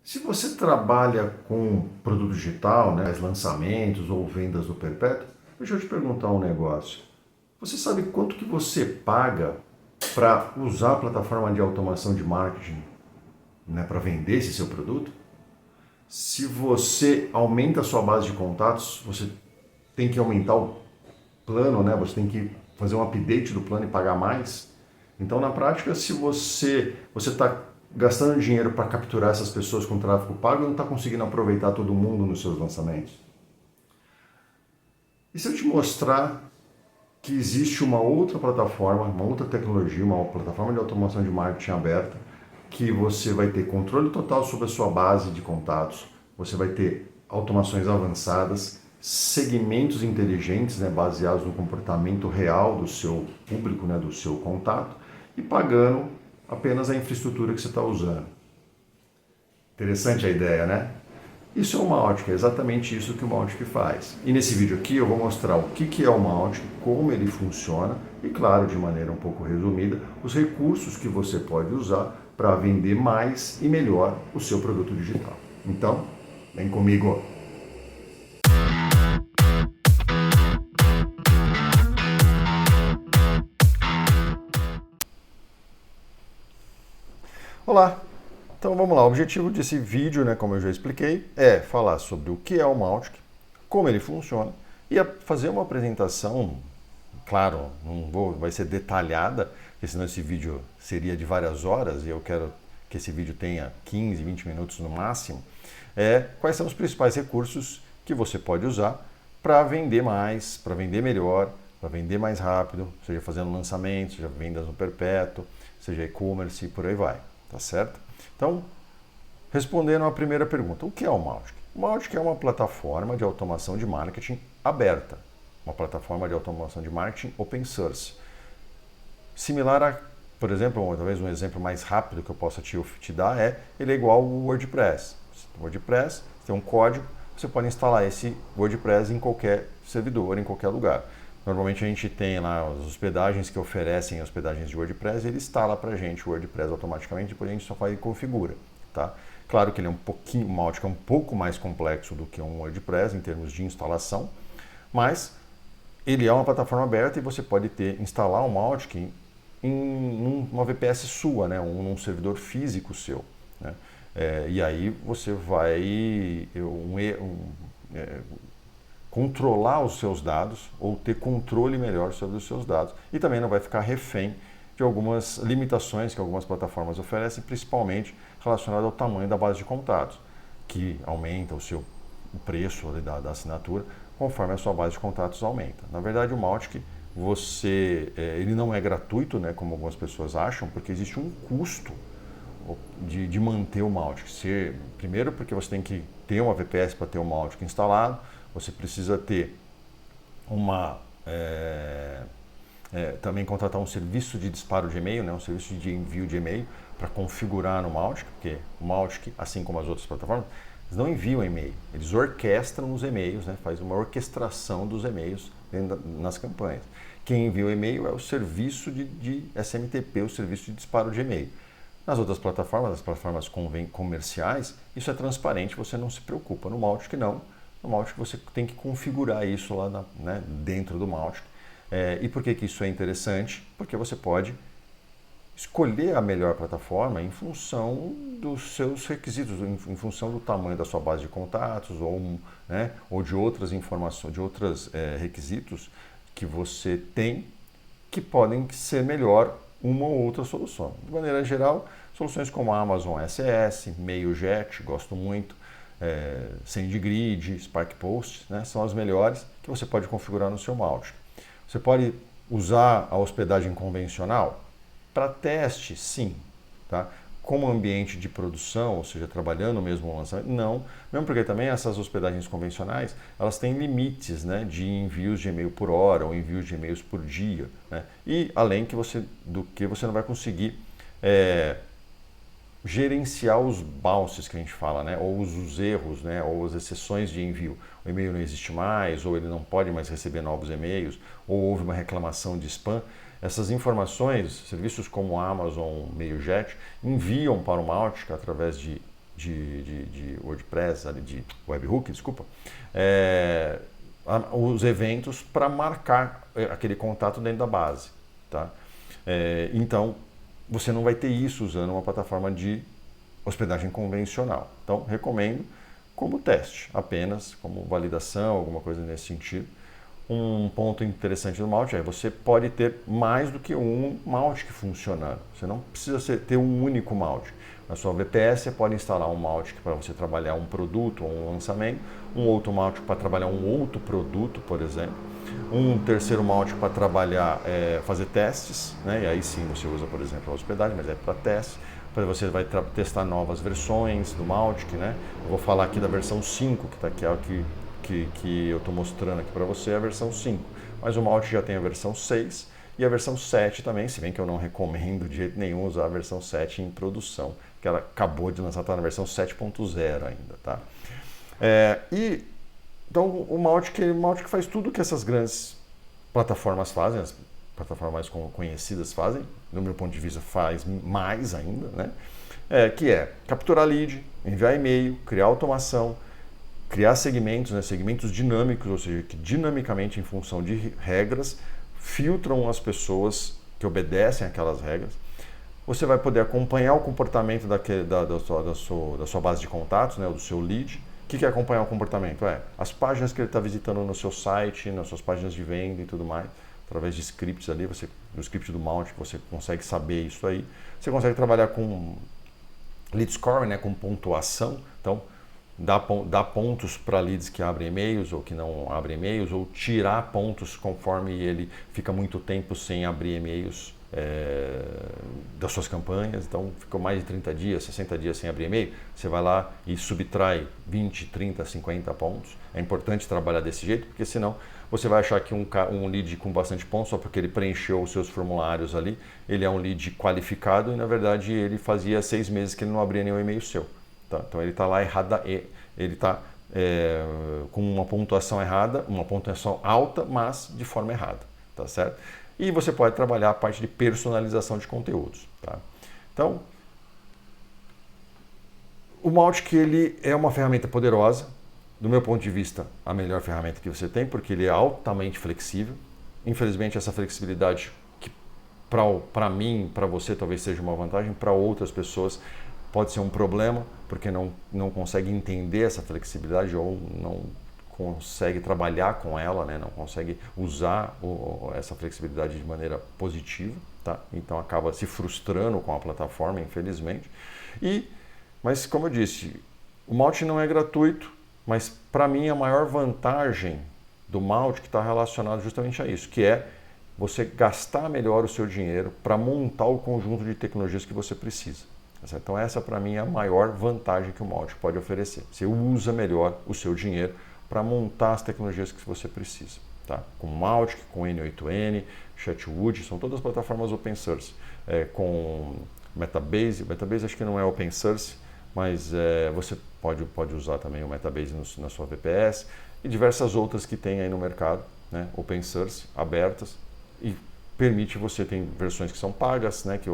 Se você trabalha com produto digital, né, lançamentos ou vendas do perpétuo, deixa eu te perguntar um negócio. Você sabe quanto que você paga para usar a plataforma de automação de marketing, né, para vender esse seu produto? Se você aumenta a sua base de contatos, você tem que aumentar o plano, né? Você tem que fazer um update do plano e pagar mais. Então, na prática, se você está gastando dinheiro para capturar essas pessoas com tráfego pago e não está conseguindo aproveitar todo mundo nos seus lançamentos. E se eu te mostrar que existe uma outra plataforma, uma outra tecnologia, uma plataforma de automação de marketing aberta, que você vai ter controle total sobre a sua base de contatos, você vai ter automações avançadas, segmentos inteligentes, né, baseados no comportamento real do seu público, né, do seu contato, e pagando apenas a infraestrutura que você está usando. Interessante a ideia, né? Isso é o Mautic, é exatamente isso que o Mautic faz. E nesse vídeo aqui eu vou mostrar o que é o Mautic, como ele funciona e, claro, de maneira um pouco resumida, os recursos que você pode usar para vender mais e melhor o seu produto digital. Então, vem comigo! Olá! Então vamos lá, o objetivo desse vídeo, né, como eu já expliquei, é falar sobre o que é o Mautic, como ele funciona e fazer uma apresentação, claro, vai ser detalhada, porque senão esse vídeo seria de várias horas e eu quero que esse vídeo tenha 15, 20 minutos no máximo, quais são os principais recursos que você pode usar para vender mais, para vender melhor, para vender mais rápido, seja fazendo lançamentos, seja vendas no perpétuo, seja e-commerce e por aí vai, tá certo? Então, respondendo à primeira pergunta, o que é o Mautic? O Mautic é uma plataforma de automação de marketing aberta, uma plataforma de automação de marketing open source. Similar a, por exemplo, talvez um exemplo mais rápido que eu possa te dar ele é igual ao WordPress. O WordPress tem um código, você pode instalar esse WordPress em qualquer servidor, em qualquer lugar. Normalmente a gente tem lá as hospedagens que oferecem hospedagens de WordPress, ele instala para a gente o WordPress automaticamente, depois a gente só faz e configura. Tá? Claro que ele é o Mautic é um pouco mais complexo do que um WordPress em termos de instalação, mas ele é uma plataforma aberta e você pode instalar o Mautic em uma VPS sua, né? Num servidor físico seu. Né? E aí você vai controlar os seus dados ou ter controle melhor sobre os seus dados e também não vai ficar refém de algumas limitações que algumas plataformas oferecem, principalmente relacionado ao tamanho da base de contatos, que aumenta o preço da assinatura conforme a sua base de contatos aumenta. Na verdade, o Mautic, ele não é gratuito, né, como algumas pessoas acham, porque existe um custo de manter o Mautic. Primeiro, porque você tem que ter uma VPS para ter o Mautic instalado, você precisa ter também contratar um serviço de disparo de e-mail, né, um serviço de envio de e-mail para configurar no Mautic, porque o Mautic, assim como as outras plataformas, eles não enviam e-mail, eles orquestram os e-mails, né, faz uma orquestração dos e-mails nas campanhas. Quem envia o e-mail é o serviço de SMTP, o serviço de disparo de e-mail. Nas outras plataformas, as plataformas comerciais, isso é transparente, você não se preocupa. No Mautic não. No Mautic você tem que configurar isso lá dentro do Mautic. E por que isso é interessante? Porque você pode escolher a melhor plataforma em função dos seus requisitos, em função do tamanho da sua base de contatos ou de outras informações, de outros requisitos que você tem que podem ser melhor uma ou outra solução. De maneira geral, soluções como a Amazon SS, MailJet, gosto muito, SendGrid, SparkPost, né, são as melhores que você pode configurar no seu Mautic. Você pode usar a hospedagem convencional? Para teste, sim. Tá? Como ambiente de produção, ou seja, trabalhando mesmo no lançamento, não. Mesmo porque também essas hospedagens convencionais, elas têm limites, né, de envios de e-mail por hora ou envios de e-mails por dia. Né? E além do que você não vai conseguir gerenciar os bounces que a gente fala, né? Ou os erros, né? Ou as exceções de envio. O e-mail não existe mais, ou ele não pode mais receber novos e-mails, ou houve uma reclamação de spam. Essas informações, serviços como Amazon, MailJet, enviam para o Mautic através de de WordPress, ali, de webhook, desculpa, os eventos para marcar aquele contato dentro da base. Tá? Então, você não vai ter isso usando uma plataforma de hospedagem convencional. Então, recomendo como teste, apenas como validação, alguma coisa nesse sentido. Um ponto interessante do Mautic é que você pode ter mais do que um Mautic funcionando. Você não precisa ter um único Mautic. Na sua VPS você pode instalar um Mautic para você trabalhar um produto ou um lançamento, um outro Mautic para trabalhar um outro produto, por exemplo, um terceiro Mautic para trabalhar, fazer testes, né? E aí sim você usa, por exemplo, a hospedagem, mas é para testes. Depois você vai testar novas versões do Mautic, né? Eu vou falar aqui da versão 5, que está aqui, que eu estou mostrando aqui para você, a versão 5. Mas o Mautic já tem a versão 6 e a versão 7 também, se bem que eu não recomendo de jeito nenhum usar a versão 7 em produção, que ela acabou de lançar, está na versão 7.0 ainda, tá? Então o Mautic faz tudo que essas grandes plataformas fazem, as plataformas mais conhecidas fazem, do meu ponto de vista faz mais ainda, né? Que é capturar lead, enviar e-mail, criar automação, criar segmentos, né? Segmentos dinâmicos, ou seja, que dinamicamente, em função de regras, filtram as pessoas que obedecem aquelas regras. Você vai poder acompanhar o comportamento da sua base de contatos, né? Do seu lead. O que é acompanhar o comportamento? As páginas que ele está visitando no seu site, nas suas páginas de venda e tudo mais. Através de scripts ali, no script do Mautic, você consegue saber isso aí. Você consegue trabalhar com lead scoring, né? Com pontuação. Então, dá pontos para leads que abrem e-mails ou que não abrem e-mails, ou tirar pontos conforme ele fica muito tempo sem abrir e-mails das suas campanhas. Então, ficou mais de 30 dias, 60 dias sem abrir e-mail, você vai lá e subtrai 20, 30, 50 pontos. É importante trabalhar desse jeito, porque senão você vai achar que um lead com bastante pontos, só porque ele preencheu os seus formulários ali, ele é um lead qualificado e, na verdade, ele fazia 6 meses que ele não abria nenhum e-mail seu. Tá? Então ele está lá errado, ele está com uma pontuação errada, uma pontuação alta, mas de forma errada, tá certo? E você pode trabalhar a parte de personalização de conteúdos, tá? Então, o Mautic, ele é uma ferramenta poderosa, do meu ponto de vista, a melhor ferramenta que você tem, porque ele é altamente flexível. Infelizmente, essa flexibilidade, que para mim, para você, talvez seja uma vantagem, para outras pessoas pode ser um problema, porque não consegue entender essa flexibilidade ou não consegue trabalhar com ela, né? Não consegue usar essa flexibilidade de maneira positiva, tá? Então acaba se frustrando com a plataforma, infelizmente. Mas como eu disse, o Mautic não é gratuito, mas para mim a maior vantagem do Mautic está relacionado justamente a isso, que é você gastar melhor o seu dinheiro para montar o conjunto de tecnologias que você precisa. Então essa para mim é a maior vantagem que o Mautic pode oferecer. Você usa melhor o seu dinheiro para montar as tecnologias que você precisa. Tá? Com Mautic, com N8N, Chatwood, são todas plataformas open source. Com Metabase acho que não é open source, mas você pode usar também o Metabase na sua VPS e diversas outras que tem aí no mercado, né? Open source, abertas, e permite você, tem versões que são pagas, né? Que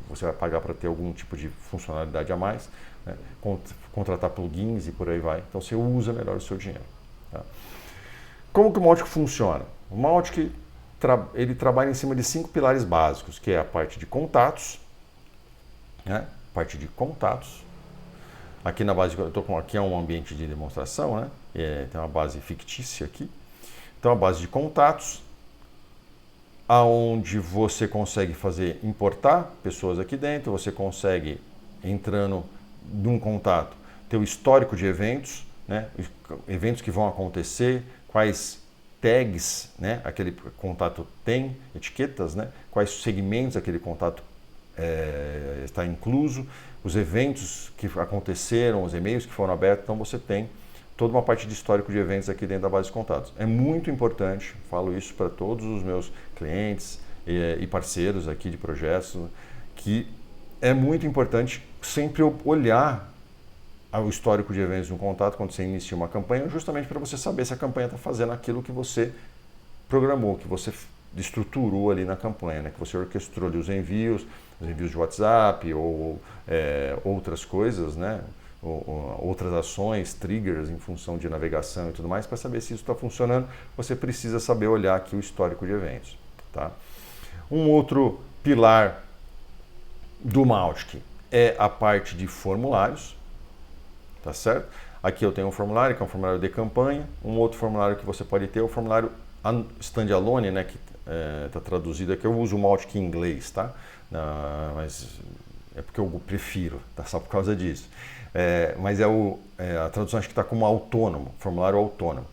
você vai pagar para ter algum tipo de funcionalidade a mais, né? Contratar plugins e por aí vai. Então você usa melhor o seu dinheiro. Tá? Como que o Mautic funciona? O Mautic ele trabalha em cima de 5 pilares básicos, que é a parte de contatos, né? Parte de contatos. Aqui na base, aqui é um ambiente de demonstração, né? Tem uma base fictícia aqui. Então a base de contatos, aonde você consegue importar pessoas aqui dentro, você consegue, entrando num contato, ter o histórico de eventos, né? Eventos que vão acontecer, quais tags, né? Aquele contato tem, etiquetas, né? Quais segmentos aquele contato está incluso, os eventos que aconteceram, os e-mails que foram abertos. Então você tem toda uma parte de histórico de eventos aqui dentro da base de contatos. É muito importante, falo isso para todos os meus clientes e parceiros aqui de projetos, que é muito importante sempre olhar o histórico de eventos de um contato quando você inicia uma campanha, justamente para você saber se a campanha está fazendo aquilo que você programou, que você estruturou ali na campanha, né? Que você orquestrou ali os envios de WhatsApp ou outras coisas, né? outras ações, triggers em função de navegação e tudo mais. Para saber se isso está funcionando, você precisa saber olhar aqui o histórico de eventos. Tá? Um outro pilar do Mautic é a parte de formulários, tá certo? Aqui eu tenho um formulário que é um formulário de campanha, um outro formulário que você pode ter é o formulário standalone, né, que está traduzido aqui. Eu uso o Mautic em inglês, tá? Mas é porque eu prefiro, tá? Só por causa disso. Mas a tradução acho que está como autônomo, formulário autônomo.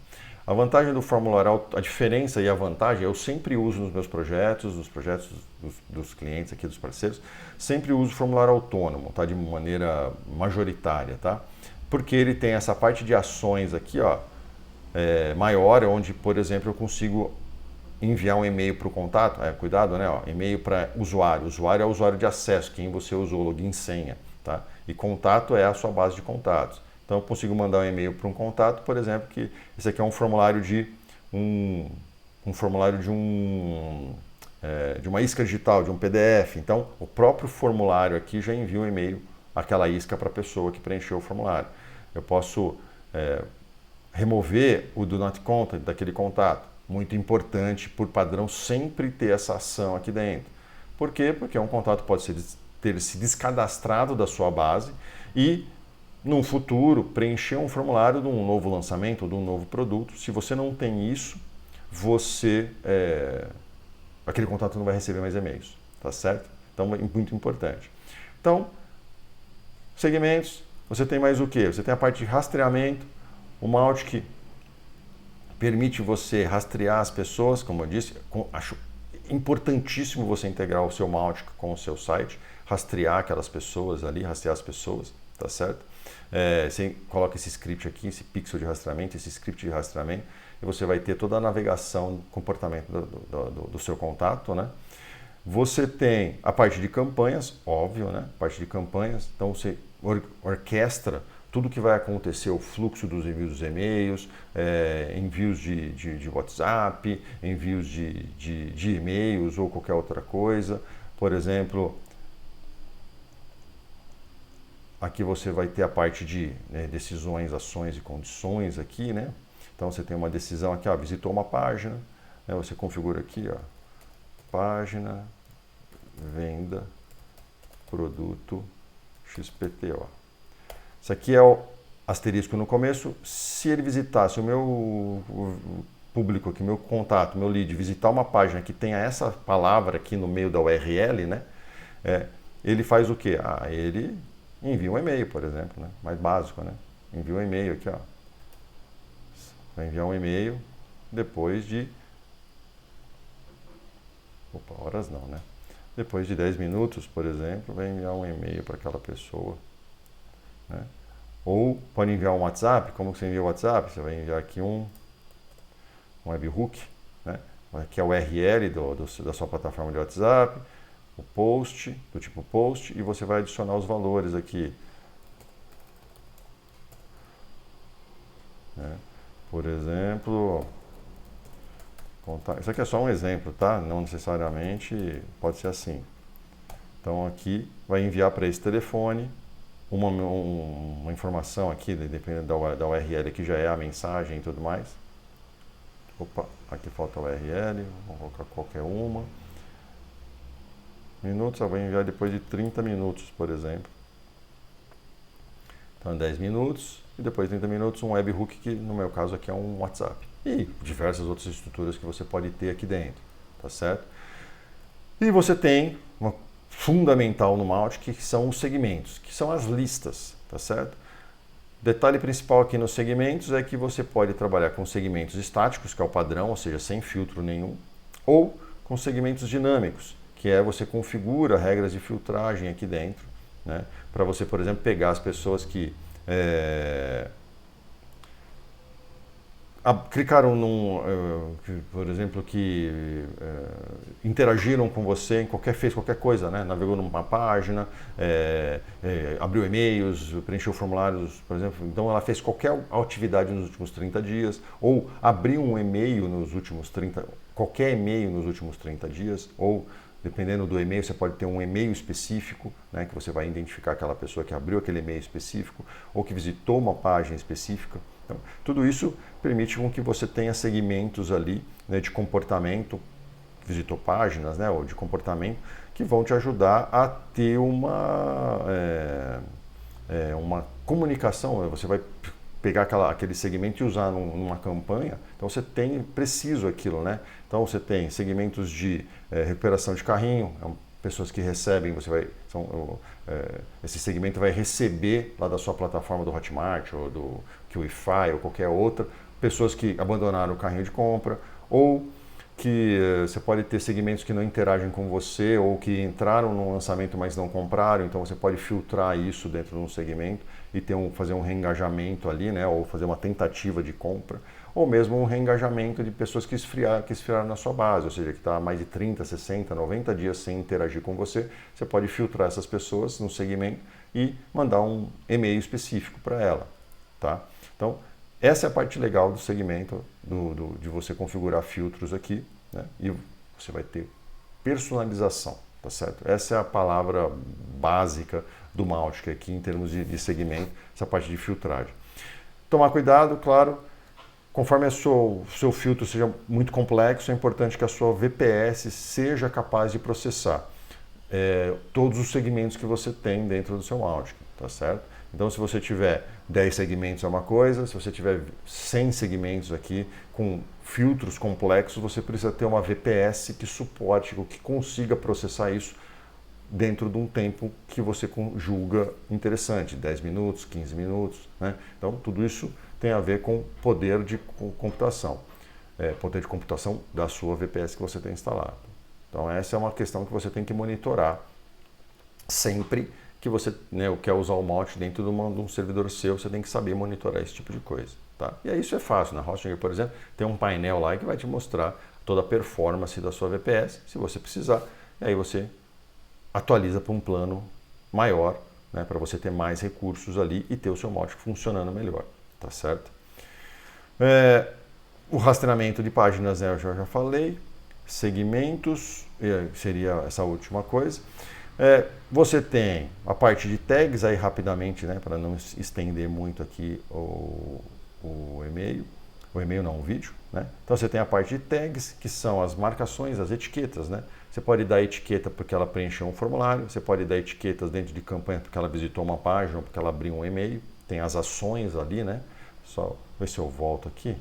A vantagem do formulário, a diferença e a vantagem, eu sempre uso nos meus projetos, nos projetos dos clientes aqui, dos parceiros, sempre uso o formulário autônomo, tá? De maneira majoritária, tá? Porque ele tem essa parte de ações aqui, ó, maior, onde, por exemplo, eu consigo enviar um e-mail para o contato, cuidado, né? Ó, e-mail para usuário. Usuário é o usuário de acesso, quem você usou, login, senha, tá? E contato é a sua base de contatos. Então eu consigo mandar um e-mail para um contato, por exemplo, que esse aqui é um formulário de de uma isca digital, de um PDF. Então o próprio formulário aqui já envia um e-mail, aquela isca para a pessoa que preencheu o formulário. Eu posso remover o Do Not Contact daquele contato. Muito importante, por padrão, sempre ter essa ação aqui dentro. Por quê? Porque um contato pode ter se descadastrado da sua base e, num futuro, preencher um formulário de um novo lançamento ou de um novo produto. Se você não tem isso, aquele contato não vai receber mais e-mails, tá certo? Então, é muito importante. Então, segmentos, você tem mais o quê? Você tem a parte de rastreamento, o Mautic permite você rastrear as pessoas, como eu disse, acho importantíssimo você integrar o seu Mautic com o seu site, rastrear aquelas pessoas ali, rastrear as pessoas, tá certo? Você coloca esse script aqui, esse pixel de rastreamento, esse script de rastreamento, e você vai ter toda a navegação, comportamento do seu contato, né? Você tem a parte de campanhas, óbvio, né? Parte de campanhas, então você orquestra tudo que vai acontecer, o fluxo dos envios dos e-mails, envios de WhatsApp, envios de e-mails ou qualquer outra coisa. Por exemplo, aqui você vai ter a parte de decisões, ações e condições aqui, né? Então você tem uma decisão aqui, ó, visitou uma página, né? Você configura aqui, ó, página, venda, produto, XPTO. Isso aqui é o asterisco no começo. Se ele visitasse o meu público aqui, meu contato, meu lead, visitar uma página que tenha essa palavra aqui no meio da URL, né? Ele faz o quê? Ele envia um e-mail, por exemplo, né? Mais básico, né? Envia um e-mail aqui, ó. Vai enviar um e-mail depois de... horas não, né? Depois de 10 minutos, por exemplo, vai enviar um e-mail para aquela pessoa, né? Ou pode enviar um WhatsApp. Como você envia o WhatsApp? Você vai enviar aqui um webhook, né? Aqui é o URL da sua plataforma de WhatsApp, o post, do tipo post, e você vai adicionar os valores aqui, né? Por exemplo, isso aqui é só um exemplo, tá? Não necessariamente pode ser assim. Então aqui vai enviar para esse telefone uma informação aqui, dependendo da URL, que já é a mensagem e tudo mais. Opa, aqui falta a URL, vou colocar qualquer uma. Minutos, eu vou enviar depois de 30 minutos, por exemplo. Então 10 minutos e depois de 30 minutos um webhook, que no meu caso aqui é um WhatsApp. E diversas outras estruturas que você pode ter aqui dentro, tá certo? E você tem uma fundamental no Mautic, que são os segmentos, que são as listas, tá certo? Detalhe principal aqui nos segmentos é que você pode trabalhar com segmentos estáticos, que é o padrão, ou seja, sem filtro nenhum, ou com segmentos dinâmicos, que é você configura regras de filtragem aqui dentro, né? Para você, por exemplo, pegar as pessoas que clicaram por exemplo, que interagiram com você, fez qualquer coisa, né? Navegou numa página, abriu e-mails, preencheu formulários, por exemplo. Então ela fez qualquer atividade nos últimos 30 dias, ou abriu um e-mail nos últimos 30, qualquer e-mail nos últimos 30 dias, ou dependendo do e-mail, você pode ter um e-mail específico, né, que você vai identificar aquela pessoa que abriu aquele e-mail específico ou que visitou uma página específica. Então, tudo isso permite com que você tenha segmentos ali, né, de comportamento, visitou páginas, né, ou de comportamento, que vão te ajudar a ter uma comunicação. Você vai pegar aquele segmento e usar numa campanha, então você tem preciso aquilo, né? Então você tem segmentos de recuperação de carrinho, pessoas que recebem, esse segmento vai receber lá da sua plataforma do Hotmart ou do QIFI ou qualquer outra, pessoas que abandonaram o carrinho de compra, ou que você pode ter segmentos que não interagem com você ou que entraram no lançamento mas não compraram, então você pode filtrar isso dentro de um segmento e fazer um reengajamento ali, né, ou fazer uma tentativa de compra, ou mesmo um reengajamento de pessoas que esfriaram na sua base, ou seja, que está há mais de 30, 60, 90 dias sem interagir com você, você pode filtrar essas pessoas no segmento e mandar um e-mail específico para ela, tá? Então, essa é a parte legal do segmento, de você configurar filtros aqui, né? E você vai ter personalização, tá certo? Essa é a palavra básica do Mautic aqui em termos de segmento, essa parte de filtragem. Tomar cuidado, claro, conforme o seu filtro seja muito complexo, é importante que a sua VPS seja capaz de processar todos os segmentos que você tem dentro do seu Mautic, tá certo? Então, se você tiver 10 segmentos é uma coisa, se você tiver 100 segmentos aqui com filtros complexos, você precisa ter uma VPS que suporte, que consiga processar isso dentro de um tempo que você julga interessante, 10 minutos, 15 minutos, né? Então, tudo isso tem a ver com poder de computação, poder de computação da sua VPS que você tem instalado. Então, essa é uma questão que você tem que monitorar sempre que você quer usar o Mautic dentro de um servidor seu, você tem que saber monitorar esse tipo de coisa. Tá? E aí isso é fácil. Na Hostinger, por exemplo, tem um painel lá que vai te mostrar toda a performance da sua VPS, se você precisar. E aí você atualiza para um plano maior, né, para você ter mais recursos ali e ter o seu Mautic funcionando melhor. Tá certo? O rastreamento de páginas, né, eu já falei. Segmentos, seria essa última coisa. Você tem a parte de tags, aí rapidamente, né, para não estender muito aqui o e-mail. O e-mail não, o vídeo. Né? Então você tem a parte de tags, que são as marcações, as etiquetas. Né? Você pode dar etiqueta porque ela preencheu um formulário, você pode dar etiquetas dentro de campanha porque ela visitou uma página ou porque ela abriu um e-mail. Tem as ações ali, né? Só ver se eu volto aqui.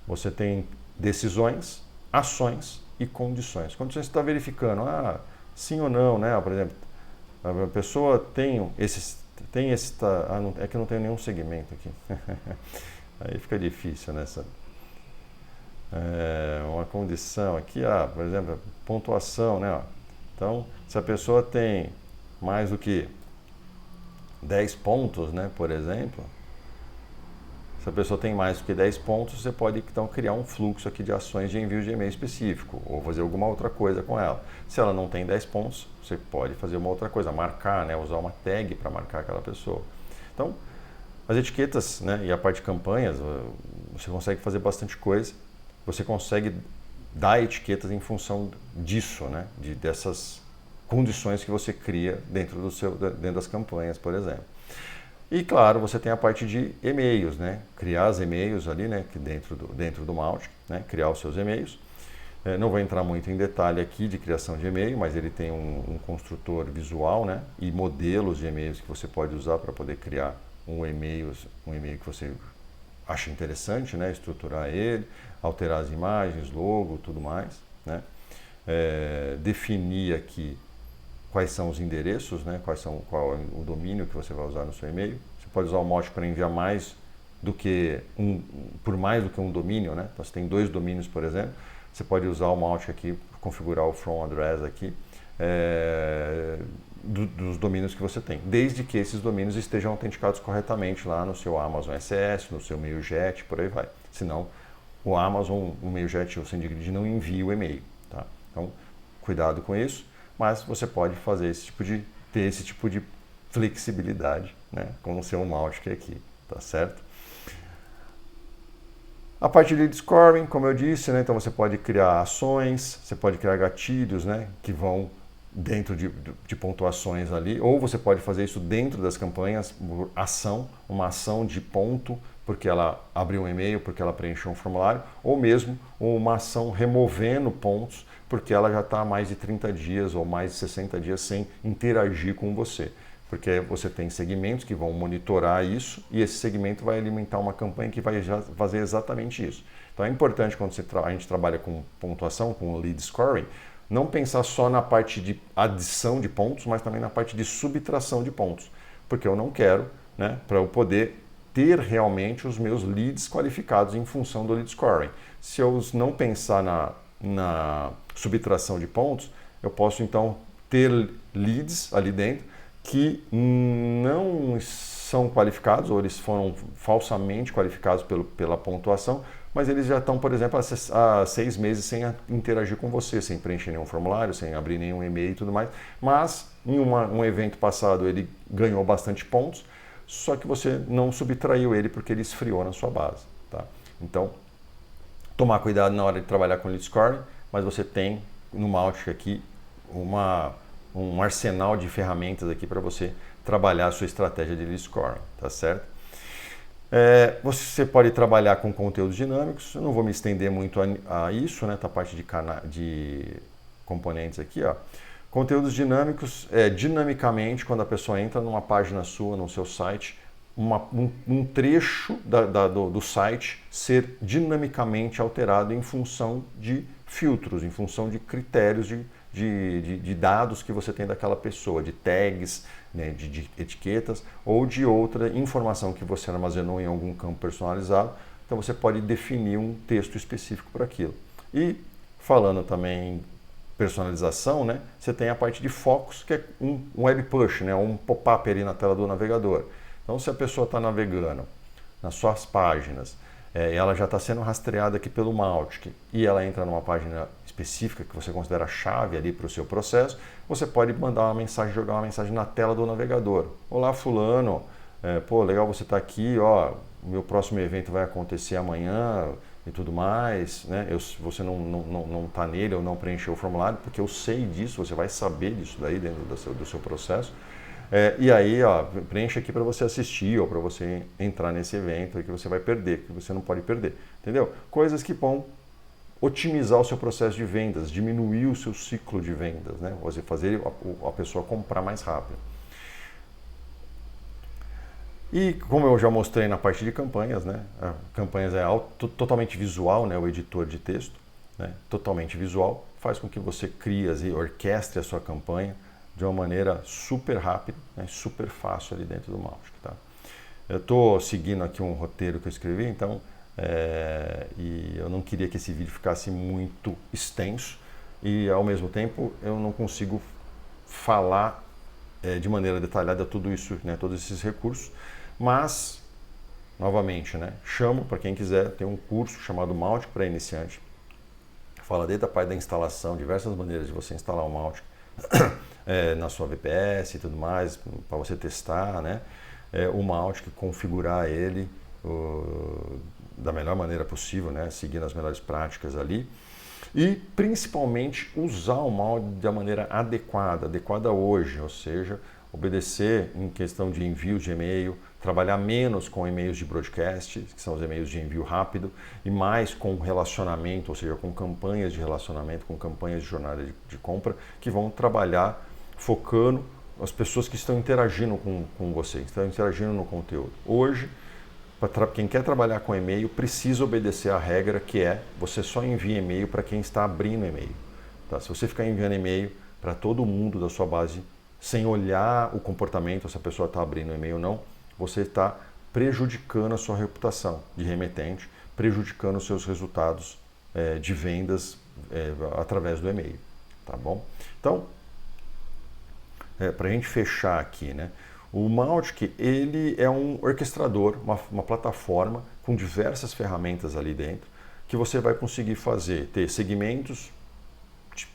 Você tem decisões, ações e condições. Condições você está verificando, sim ou não, né? Por exemplo, a pessoa tem esse, é que eu não tenho nenhum segmento aqui. Aí fica difícil nessa. Uma condição aqui, por exemplo, pontuação, né? Então, se a pessoa tem mais do que 10 pontos, né, por exemplo, se a pessoa tem mais do que 10 pontos, você pode então criar um fluxo aqui de ações de envio de e-mail específico ou fazer alguma outra coisa com ela. Se ela não tem 10 pontos, você pode fazer uma outra coisa, marcar, né, usar uma tag para marcar aquela pessoa. Então, as etiquetas, né, e a parte de campanhas, você consegue fazer bastante coisa. Você consegue dar etiquetas em função disso, né, dessas condições que você cria dentro das campanhas, por exemplo. E claro, você tem a parte de e-mails, né? Criar os e-mails ali, né? Que dentro do Mautic, né? Criar os seus e-mails. Não vou entrar muito em detalhe aqui de criação de e-mail, mas ele tem um construtor visual, né? E modelos de e-mails que você pode usar para poder criar um e-mail que você acha interessante, né? Estruturar ele, alterar as imagens, logo, tudo mais, né? Definir aqui quais são os endereços, né? Qual é o domínio que você vai usar no seu e-mail. Você pode usar o Mautic para enviar por mais do que um domínio, né? Então, você tem 2 domínios, por exemplo, você pode usar o Mautic aqui, configurar o from address aqui, dos domínios que você tem, desde que esses domínios estejam autenticados corretamente lá no seu Amazon SS, no seu MailJet, por aí vai. Senão, o Amazon, o MailJet ou o SendGrid não envia o e-mail, tá? Então, cuidado com isso. Mas você pode fazer ter esse tipo de flexibilidade, né, com o seu Mautic aqui, tá certo? A parte de lead scoring, como eu disse, né? Então você pode criar ações, você pode criar gatilhos, né? Que vão dentro de pontuações ali, ou você pode fazer isso dentro das campanhas, uma ação de ponto, porque ela abriu um e-mail, porque ela preencheu um formulário, ou mesmo uma ação removendo pontos, porque ela já está há mais de 30 dias ou mais de 60 dias sem interagir com você. Porque você tem segmentos que vão monitorar isso e esse segmento vai alimentar uma campanha que vai fazer exatamente isso. Então é importante quando a gente trabalha com pontuação, com lead scoring, não pensar só na parte de adição de pontos, mas também na parte de subtração de pontos. Porque eu não quero, né, para eu poder ter realmente os meus leads qualificados em função do lead scoring. Se eu não pensar na subtração de pontos, eu posso então ter leads ali dentro que não são qualificados ou eles foram falsamente qualificados pela pontuação, mas eles já estão, por exemplo, há 6 meses sem interagir com você, sem preencher nenhum formulário, sem abrir nenhum e-mail e tudo mais, mas em um evento passado ele ganhou bastante pontos, só que você não subtraiu ele porque ele esfriou na sua base. Tá? Então, tomar cuidado na hora de trabalhar com lead scoring, mas você tem no Mautic aqui um arsenal de ferramentas aqui para você trabalhar a sua estratégia de lead scoring, tá certo? Você pode trabalhar com conteúdos dinâmicos, eu não vou me estender muito a isso, né? Tá a parte de componentes aqui, ó. Conteúdos dinâmicos dinamicamente, quando a pessoa entra numa página sua, no seu site, um trecho do site ser dinamicamente alterado em função de filtros, em função de critérios de dados que você tem daquela pessoa, de tags, né, de etiquetas ou de outra informação que você armazenou em algum campo personalizado. Então você pode definir um texto específico para aquilo. E falando também personalização, né, você tem a parte de focos, que é um web push, né, um pop-up ali na tela do navegador. Então se a pessoa está navegando nas suas páginas, ela já está sendo rastreada aqui pelo Mautic e ela entra numa página específica que você considera chave ali para o seu processo, você pode mandar uma mensagem, jogar uma mensagem na tela do navegador. Olá fulano, legal você estar aqui, ó, o meu próximo evento vai acontecer amanhã e tudo mais, né? Você não está nele ou não preencheu o formulário, porque eu sei disso, você vai saber disso daí dentro do seu processo. E aí, ó, preenche aqui para você assistir ou para você entrar nesse evento que você vai perder, que você não pode perder, entendeu? Coisas que vão otimizar o seu processo de vendas, diminuir o seu ciclo de vendas, né? Você fazer a pessoa comprar mais rápido. E como eu já mostrei na parte de campanhas, né? Campanhas é totalmente visual, né? O editor de texto, né? Totalmente visual, faz com que você crie e orquestre a sua campanha de uma maneira super rápida, né, super fácil ali dentro do Mautic. Tá? Eu estou seguindo aqui um roteiro que eu escrevi, então, e eu não queria que esse vídeo ficasse muito extenso e, ao mesmo tempo, eu não consigo falar de maneira detalhada tudo isso, né, todos esses recursos, mas, novamente, né, chamo para quem quiser, tem um curso chamado Mautic para iniciante, fala desde a parte da instalação, diversas maneiras de você instalar o Mautic, na sua VPS e tudo mais, para você testar, né? O Mautic, configurar ele da melhor maneira possível, né? Seguindo as melhores práticas ali. E principalmente usar o Mautic da maneira adequada hoje, ou seja, obedecer em questão de envio de e-mail, trabalhar menos com e-mails de broadcast, que são os e-mails de envio rápido, e mais com relacionamento, ou seja, com campanhas de relacionamento, com campanhas de jornada de compra, que vão trabalhar focando as pessoas que estão interagindo com você, que estão interagindo no conteúdo. Hoje, quem quer trabalhar com e-mail precisa obedecer a regra que é você só envia e-mail para quem está abrindo e-mail. Tá? Se você ficar enviando e-mail para todo mundo da sua base, sem olhar o comportamento, se a pessoa está abrindo e-mail ou não, você está prejudicando a sua reputação de remetente, prejudicando os seus resultados de vendas através do e-mail. Tá bom? Então, para a gente fechar aqui, né? O Mautic, ele é um orquestrador, uma plataforma com diversas ferramentas ali dentro, que você vai conseguir ter segmentos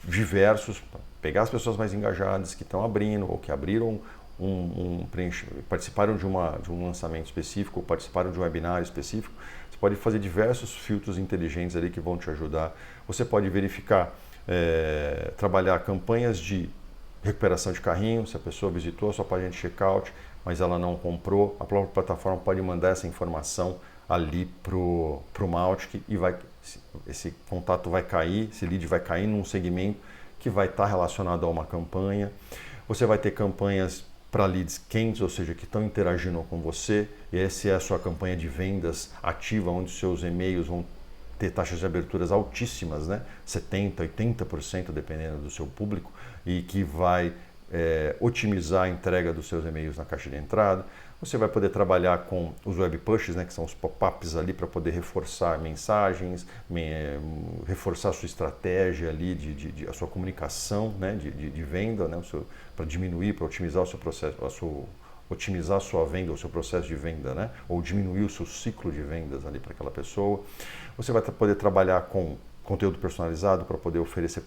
diversos, pegar as pessoas mais engajadas que estão abrindo ou que abriram participaram de um lançamento específico, ou participaram de um webinário específico, você pode fazer diversos filtros inteligentes ali que vão te ajudar. Você pode verificar, trabalhar campanhas de recuperação de carrinho, se a pessoa visitou a sua página de checkout, mas ela não comprou, a própria plataforma pode mandar essa informação ali pro Mautic e esse contato vai cair, esse lead vai cair num segmento que vai estar relacionado a uma campanha. Você vai ter campanhas para leads quentes, ou seja, que estão interagindo com você, e essa é a sua campanha de vendas ativa, onde os seus e-mails vão ter taxas de aberturas altíssimas, né? 70%, 80% dependendo do seu público, e que vai otimizar a entrega dos seus e-mails na caixa de entrada. Você vai poder trabalhar com os web pushes, né, que são os pop-ups ali para poder reforçar mensagens, reforçar a sua estratégia ali, a sua comunicação, né, de venda, né, para diminuir, para otimizar o seu processo, otimizar a sua venda, o seu processo de venda, né, ou diminuir o seu ciclo de vendas ali para aquela pessoa. Você vai poder trabalhar com conteúdo personalizado para poder oferecer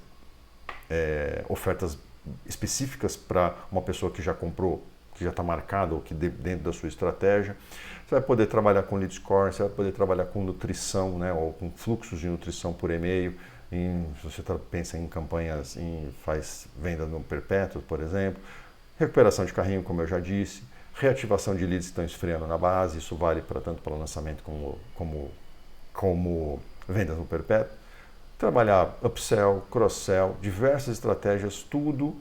ofertas específicas para uma pessoa que já comprou, que já está marcado ou que dentro da sua estratégia. Você vai poder trabalhar com lead score, você vai poder trabalhar com nutrição, né, ou com fluxos de nutrição por e-mail. Se você pensa em campanhas, faz venda no perpétuo, por exemplo. Recuperação de carrinho, como eu já disse. Reativação de leads que estão esfriando na base, isso vale tanto para lançamento como vendas no perpétuo. Trabalhar upsell, cross-sell, diversas estratégias, tudo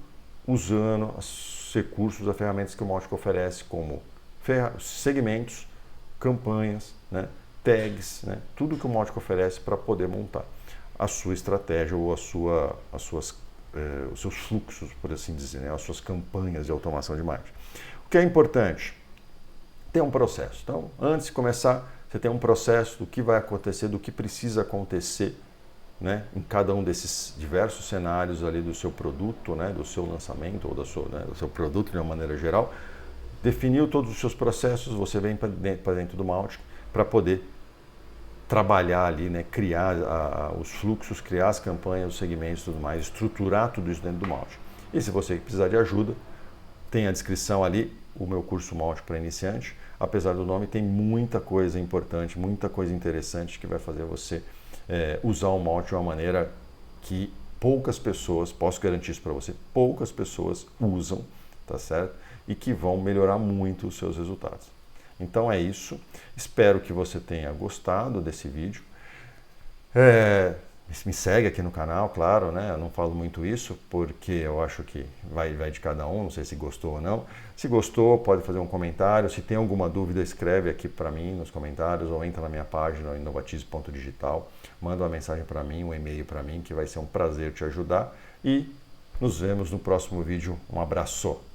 usando os recursos, as ferramentas que o Mautic oferece, como segmentos, campanhas, né, tags, né, tudo que o Mautic oferece para poder montar a sua estratégia ou os seus fluxos, por assim dizer, né, as suas campanhas de automação de marketing. O que é importante? Ter um processo. Então, antes de começar, você tem um processo do que vai acontecer, do que precisa acontecer, né, em cada um desses diversos cenários ali do seu produto, né, do seu lançamento ou do seu produto de uma maneira geral. Definiu todos os seus processos, você vem para dentro do Mautic para poder trabalhar ali, né, criar os fluxos, criar as campanhas, os segmentos e tudo mais, estruturar tudo isso dentro do Mautic. E se você precisar de ajuda, tem a descrição ali, o meu curso Mautic para iniciante. Apesar do nome, tem muita coisa importante, muita coisa interessante que vai fazer você usar o Mautic de uma maneira que poucas pessoas, posso garantir isso para você, poucas pessoas usam, tá certo? E que vão melhorar muito os seus resultados. Então é isso, espero que você tenha gostado desse vídeo. Me segue aqui no canal, claro, né? Eu não falo muito isso porque eu acho que vai de cada um, não sei se gostou ou não. Se gostou, pode fazer um comentário. Se tem alguma dúvida, escreve aqui para mim nos comentários ou entra na minha página inovatize.digital, manda uma mensagem para mim, um e-mail para mim, que vai ser um prazer te ajudar. E nos vemos no próximo vídeo. Um abraço!